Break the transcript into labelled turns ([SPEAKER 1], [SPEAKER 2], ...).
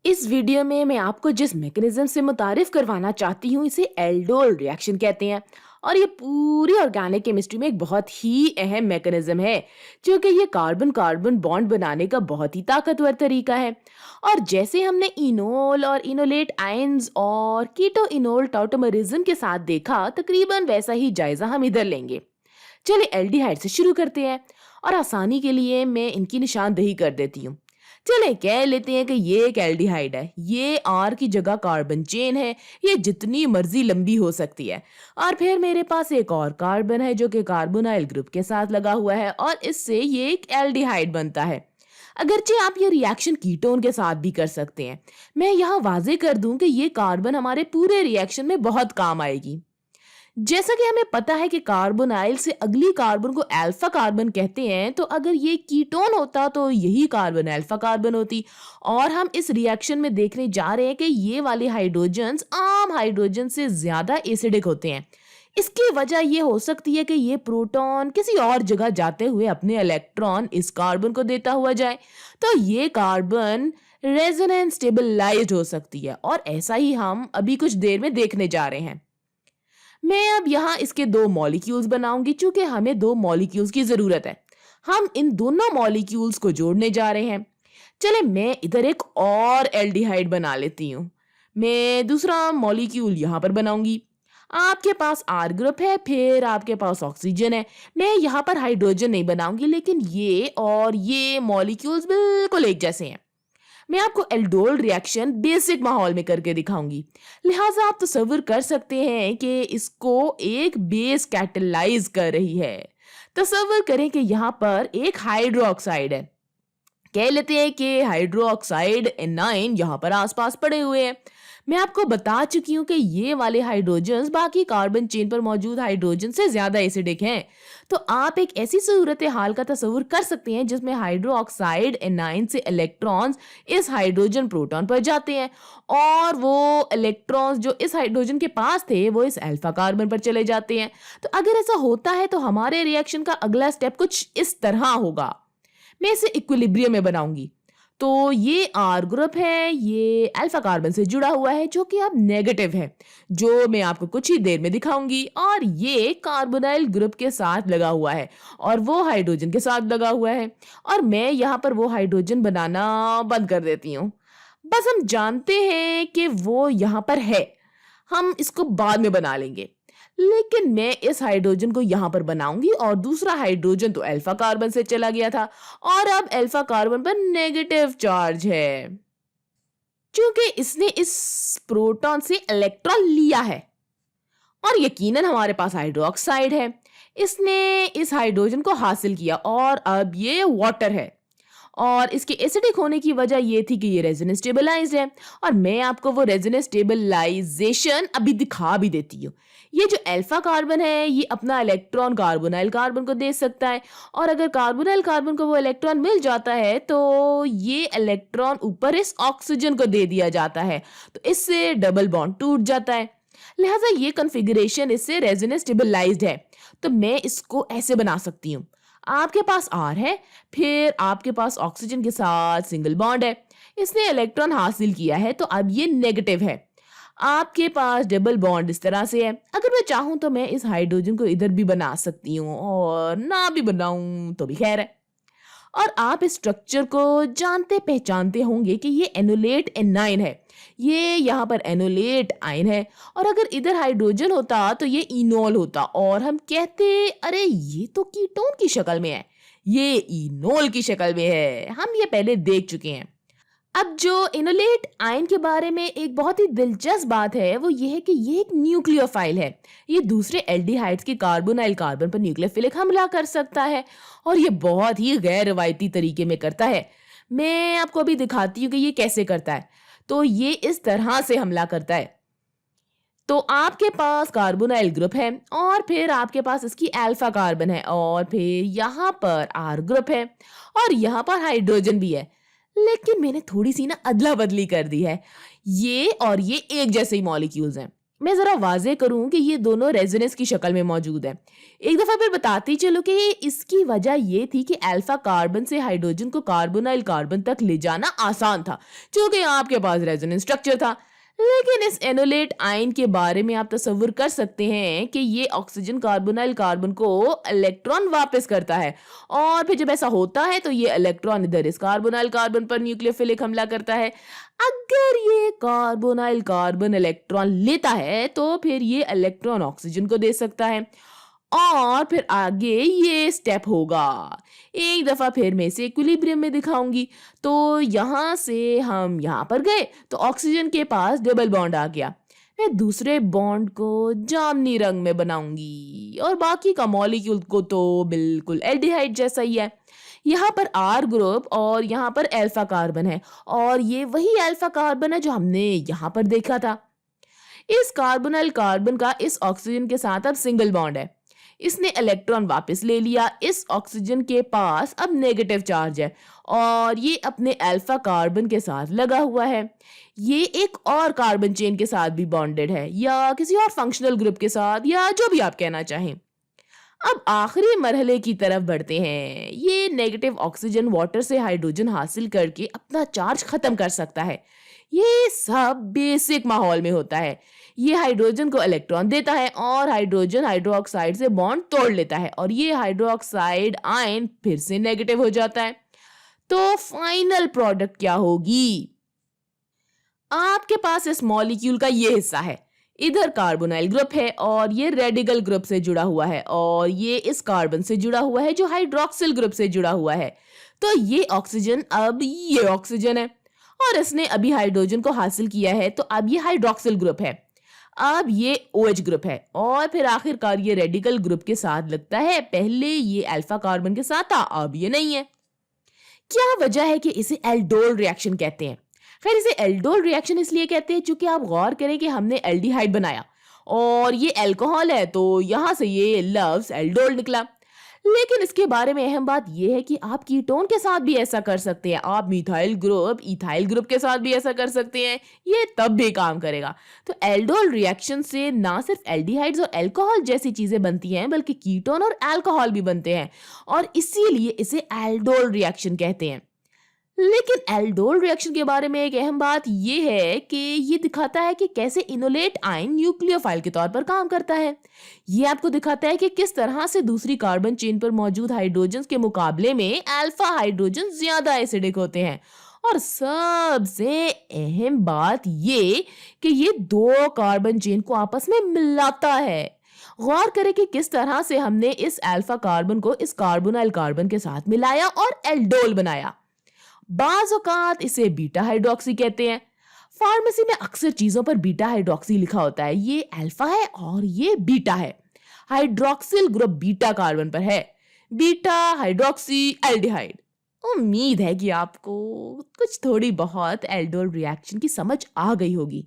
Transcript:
[SPEAKER 1] इस वीडियो में मैं आपको जिस मैकेनिज्म से मुतारिफ करवाना चाहती हूँ इसे एल्डोल रिएक्शन कहते हैं। और ये पूरी ऑर्गेनिक केमिस्ट्री में एक बहुत ही अहम मैकेनिज्म है, क्योंकि ये कार्बन कार्बन बॉन्ड बनाने का बहुत ही ताकतवर तरीका है। और जैसे हमने इनोल और इनोलेट आयंस और कीटो इनोल टॉटोमरिज्म के साथ देखा, तकरीबन वैसा ही जायजा हम इधर लेंगे। चलिए एल्डिहाइड से शुरू करते हैं, और आसानी के लिए मैं इनकी निशानदेही कर देती हूँ। चले कह लेते हैं कि ये एक एल्डिहाइड है। ये आर की जगह कार्बन चेन है। ये जितनी मर्जी लंबी हो सकती है। और फिर मेरे पास एक और कार्बन है जो कि कार्बोनाइल ग्रुप के साथ लगा हुआ है, और इससे ये एक एल्डिहाइड बनता है। अगरचे आप ये रिएक्शन कीटोन के साथ भी कर सकते हैं। मैं यहाँ वाजे कर दूं कि ये कार्बन हमारे पूरे रिएक्शन में बहुत काम आएगी। जैसा कि हमें पता है कि कार्बोनाइल से अगली कार्बन को अल्फा कार्बन कहते हैं, तो अगर ये कीटोन होता तो यही कार्बन अल्फा कार्बन होती। और हम इस रिएक्शन में देखने जा रहे हैं कि ये वाले हाइड्रोजन्स आम हाइड्रोजन से ज्यादा एसिडिक होते हैं। इसकी वजह ये हो सकती है कि ये प्रोटॉन किसी और जगह जाते हुए अपने इलेक्ट्रॉन इस कार्बन को देता हुआ जाए, तो ये कार्बन रेजोनेंस स्टेबलाइज्ड हो सकती है। और ऐसा ही हम अभी कुछ देर में देखने जा रहे हैं। मैं अब यहाँ इसके दो मॉलिक्यूल्स बनाऊंगी, चूंकि हमें दो मॉलिक्यूल्स की जरूरत है। हम इन दोनों मॉलिक्यूल्स को जोड़ने जा रहे हैं। चले मैं इधर एक और एल्डिहाइड बना लेती हूँ। मैं दूसरा मॉलिक्यूल यहाँ पर बनाऊंगी। आपके पास आर ग्रुप है, फिर आपके पास ऑक्सीजन है। मैं यहाँ पर हाइड्रोजन नहीं बनाऊंगी, लेकिन ये और ये मॉलिक्यूल्स बिल्कुल एक जैसे हैं। मैं आपको एल्डोल रिएक्शन बेसिक माहौल में करके दिखाऊंगी, लिहाजा आप तसव्वुर कर सकते हैं कि इसको एक बेस कैटलाइज कर रही है। तसव्वुर करें कि यहाँ पर एक हाइड्रोक्साइड है। कह लेते हैं कि हाइड्रोक्साइड एनाइन यहाँ पर आसपास पड़े हुए हैं। मैं आपको बता चुकी हूँ कि ये वाले हाइड्रोजन्स बाकी कार्बन चेन पर मौजूद हाइड्रोजन से ज्यादा एसिडिक हैं। तो आप एक ऐसी सूरत हाल का तस्वुर कर सकते हैं जिसमें हाइड्रोक्साइड एनाइन से इलेक्ट्रॉन्स इस हाइड्रोजन प्रोटॉन पर जाते हैं, और वो इलेक्ट्रॉन्स जो इस हाइड्रोजन के पास थे वो इस अल्फा कार्बन पर चले जाते हैं। तो अगर ऐसा होता है तो हमारे रिएक्शन का अगला स्टेप कुछ इस तरह होगा। मैं इसे इक्विलिब्रियम में बनाऊंगी। तो ये आर ग्रुप है, ये अल्फा कार्बन से जुड़ा हुआ है जो कि अब नेगेटिव है, जो मैं आपको कुछ ही देर में दिखाऊंगी। और ये कार्बोनाइल ग्रुप के साथ लगा हुआ है, और वो हाइड्रोजन के साथ लगा हुआ है। और मैं यहाँ पर वो हाइड्रोजन बनाना बंद कर देती हूँ। बस हम जानते हैं कि वो यहाँ पर है, हम इसको बाद में बना लेंगे। लेकिन मैं इस हाइड्रोजन को यहां पर बनाऊंगी, और दूसरा हाइड्रोजन तो अल्फा कार्बन से चला गया था, और अब अल्फा कार्बन पर नेगेटिव चार्ज है, क्योंकि इसने इस प्रोटॉन से इलेक्ट्रॉन लिया है। और यकीनन हमारे पास हाइड्रोक्साइड है, इसने इस हाइड्रोजन को हासिल किया, और अब ये वाटर है। और इसके एसिडिक होने की वजह ये थी कि ये रेजोनेंस स्टेबलाइज्ड है। और मैं आपको वो रेजोनेंस स्टेबलाइजेशन अभी दिखा भी देती हूँ। ये जो अल्फा कार्बन है ये अपना इलेक्ट्रॉन कार्बोनाइल कार्बन को दे सकता है, और अगर कार्बोनाइल कार्बन को वो इलेक्ट्रॉन मिल जाता है तो ये इलेक्ट्रॉन ऊपर इस ऑक्सीजन को दे दिया जाता है, तो इससे डबल बॉन्ड टूट जाता है। लिहाजा ये कॉन्फ़िगरेशन इससे रेजोनेंस स्टेबलाइज्ड है। तो मैं इसको ऐसे बना सकती हूँ। आपके पास आर है, फिर आपके पास ऑक्सीजन के साथ सिंगल बॉन्ड है, इसने इलेक्ट्रॉन हासिल किया है, तो अब ये नेगेटिव है। आपके पास डबल बॉन्ड इस तरह से है। अगर मैं चाहूं तो मैं इस हाइड्रोजन को इधर भी बना सकती हूँ, और ना भी बनाऊं तो भी खैर है। और आप इस स्ट्रक्चर को जानते पहचानते होंगे कि ये एनोलेट एनाइन है। ये यहाँ पर एनोलेट आयन है, और अगर इधर हाइड्रोजन होता तो ये इनोल होता, और हम कहते अरे ये तो कीटोन की शक्ल में है, ये इनोल की शक्ल में है। हम ये पहले देख चुके हैं। अब जो इनोलेट आयन के बारे में एक बहुत ही दिलचस्प बात है वो ये है कि ये एक न्यूक्लियोफाइल है। ये दूसरे एल्डिहाइड्स के कार्बोनाइल कार्बन पर न्यूक्लियोफिलिक हमला कर सकता है, और ये बहुत ही गैर रवायती तरीके में करता है। मैं आपको अभी दिखाती हूँ कि ये कैसे करता है। तो ये इस तरह से हमला करता है। तो आपके पास कार्बोनाइल ग्रुप है, और फिर आपके पास इसकी अल्फा कार्बन है, और फिर यहाँ पर आर ग्रुप है, और यहाँ पर हाइड्रोजन भी है। लेकिन मैंने थोड़ी सी ना अदला बदली कर दी है। ये और ये एक जैसे ही मॉलिक्यूल्स हैं। मैं ज़रा वाज़ेह करूँ कि ये दोनों रेजोनेंस की शक्ल में मौजूद है। एक दफ़ा फिर बताती चलूँ कि इसकी वजह ये थी कि अल्फ़ा कार्बन से हाइड्रोजन को कार्बोनाइल कार्बन तक ले जाना आसान था, चूँकि आपके पास रेजोनेंस स्ट्रक्चर था। लेकिन इस एनोलेट आयन के बारे में आप तसव्वुर कर सकते हैं कि ये ऑक्सीजन कार्बोनाइल कार्बन को इलेक्ट्रॉन वापस करता है, और फिर जब ऐसा होता है तो ये इलेक्ट्रॉन इधर इस कार्बोनाइल कार्बन पर न्यूक्लियोफिलिक हमला करता है। अगर ये कार्बोनाइल कार्बन इलेक्ट्रॉन लेता है तो फिर ये इलेक्ट्रॉन ऑक्सीजन को दे सकता है, और फिर आगे ये स्टेप होगा। एक दफा फिर मैं इसे इक्विलिब्रियम में दिखाऊंगी। तो यहाँ से हम यहाँ पर गए तो ऑक्सीजन के पास डबल बॉन्ड आ गया। मैं दूसरे बॉन्ड को जामनी रंग में बनाऊंगी, और बाकी का मॉलिक्यूल को तो बिल्कुल एल्डिहाइड जैसा ही है। यहाँ पर आर ग्रुप और यहाँ पर अल्फा कार्बन है, और ये वही अल्फा कार्बन है जो हमने यहाँ पर देखा था। इस कार्बोनाइल कार्बन का इस ऑक्सीजन के साथ अब सिंगल बॉन्ड है। इसने इलेक्ट्रॉन वापस ले लिया। इस ऑक्सीजन के पास अब नेगेटिव चार्ज है, और ये अपने अल्फा कार्बन के साथ लगा हुआ है। ये एक और कार्बन चेन के साथ भी बॉन्डेड है, या किसी और फंक्शनल ग्रुप के साथ, या जो भी आप कहना चाहें। अब आखिरी मरहले की तरफ बढ़ते हैं। ये नेगेटिव ऑक्सीजन वाटर से हाइड्रोजन हासिल करके अपना चार्ज खत्म कर सकता है। ये सब बेसिक माहौल में होता है। ये हाइड्रोजन को इलेक्ट्रॉन देता है, और हाइड्रोजन हाइड्रोक्साइड से बॉन्ड तोड़ लेता है, और ये हाइड्रोक्साइड आयन फिर से नेगेटिव हो जाता है। तो फाइनल प्रोडक्ट क्या होगी? आपके पास इस मॉलिक्यूल का ये हिस्सा है। इधर कार्बोनाइल ग्रुप है, और ये रेडिकल ग्रुप से जुड़ा हुआ है, और ये इस कार्बन से जुड़ा हुआ है जो हाइड्रोक्सिल ग्रुप से जुड़ा हुआ है। तो ये ऑक्सीजन अब ये ऑक्सीजन है, और इसने अभी हाइड्रोजन को हासिल किया है, तो अब ये हाइड्रोक्सिल ग्रुप है। अब ये OH ग्रुप है, और फिर आखिरकार ये रेडिकल ग्रुप के साथ लगता है। पहले ये अल्फा कार्बन के साथ था, अब ये नहीं है। क्या वजह है कि इसे एल्डोल रिएक्शन कहते हैं? खैर, इसे एल्डोल रिएक्शन इसलिए कहते हैं क्योंकि आप गौर करें कि हमने एल्डिहाइड बनाया, और ये अल्कोहल है, तो यहां से ये लफ्ज एल्डोल निकला। लेकिन इसके बारे में अहम बात यह है कि आप कीटोन के साथ भी ऐसा कर सकते हैं। आप मिथाइल ग्रुप इथाइल ग्रुप के साथ भी ऐसा कर सकते हैं, ये तब भी काम करेगा। तो एल्डोल रिएक्शन से ना सिर्फ एल्डिहाइड्स और अल्कोहल जैसी चीजें बनती हैं, बल्कि कीटोन और अल्कोहल भी बनते हैं, और इसीलिए इसे एल्डोल रिएक्शन कहते हैं। लेकिन एल्डोल रिएक्शन के बारे में एक अहम बात यह है कि ये दिखाता है कि कैसे इनोलेट आयन न्यूक्लियोफाइल के तौर पर काम करता है। ये आपको दिखाता है कि किस तरह से दूसरी कार्बन चेन पर मौजूद हाइड्रोजन के मुकाबले में अल्फा हाइड्रोजन ज्यादा एसिडिक होते हैं। और सबसे अहम बात ये कि ये दो कार्बन चेन को आपस में मिलाता है। गौर करें कि किस तरह से हमने इस अल्फा कार्बन को इस कार्बोनाइल कार्बन के साथ मिलाया और एल्डोल बनाया। बाज़ औक़ात इसे बीटा हाइड्रोक्सी कहते हैं। फार्मेसी में अक्सर चीजों पर बीटा हाइड्रोक्सी लिखा होता है। ये अल्फा है और ये बीटा है। हाइड्रोक्सिल ग्रुप बीटा कार्बन पर है। Beta hydroxy aldehyde. उम्मीद है कि आपको कुछ थोड़ी बहुत एल्डोल रिएक्शन की समझ आ गई होगी।